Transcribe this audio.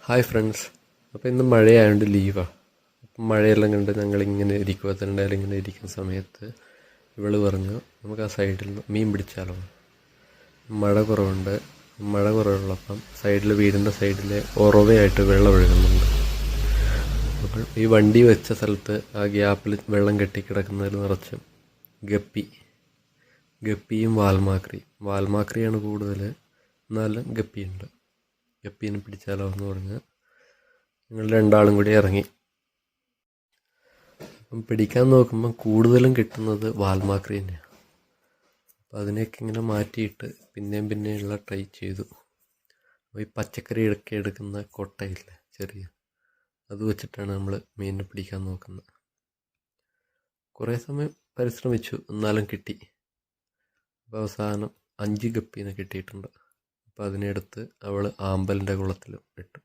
Hi friends. അപ്പോൾ ഇന്ന് മഴയായതുകൊണ്ട് ലീവാണ്. അപ്പം മഴയെല്ലാം കണ്ട് ഞങ്ങളിങ്ങനെ ഇരിക്കുക, തണ്ടായാലും ഇങ്ങനെ ഇരിക്കുന്ന സമയത്ത് ഇവള് പറഞ്ഞു നമുക്ക് ആ സൈഡിൽ നിന്ന് മീൻ പിടിച്ചാലോ. മഴ കുറവുണ്ട്. മഴ കുറവുള്ളപ്പം വീടിൻ്റെ സൈഡിൽ ഉറവയായിട്ട് വെള്ളം ഒഴുകുന്നുണ്ട്. അപ്പോൾ ഈ വണ്ടി വെച്ച സ്ഥലത്ത് ആ ഗ്യാപ്പിൽ വെള്ളം കെട്ടിക്കിടക്കുന്നതിൽ നിറച്ചും ഗപ്പിയും വാൽമാക്രിയാണ് കൂടുതൽ, എന്നാലും ഗപ്പിയുണ്ട്. ഗപ്പീനെ പിടിച്ചാലോ എന്ന് പറഞ്ഞ് ഞങ്ങൾ രണ്ടാളും കൂടി ഇറങ്ങി. അപ്പം പിടിക്കാൻ നോക്കുമ്പം കൂടുതലും കിട്ടുന്നത് വാൽമാക്രി തന്നെയാണ്. അപ്പം അതിനെയൊക്കെ ഇങ്ങനെ മാറ്റിയിട്ട് പിന്നെയുള്ള ട്രൈ ചെയ്തു. അപ്പോൾ ഈ പച്ചക്കറിയൊക്കെ എടുക്കുന്ന കൊട്ടയില്ലേ ചെറിയ, അത് വെച്ചിട്ടാണ് നമ്മൾ മീനിനെ പിടിക്കാൻ നോക്കുന്നത്. കുറേ സമയം പരിശ്രമിച്ചു, എന്നാലും കിട്ടി. അപ്പോൾ അവസാനം 5 ഗപ്പീനെ കിട്ടിയിട്ടുണ്ട്. അപ്പോൾ അതിനെടുത്ത് അവൾ ആമ്പലിൻ്റെ കുളത്തിൽ ഇട്ടു.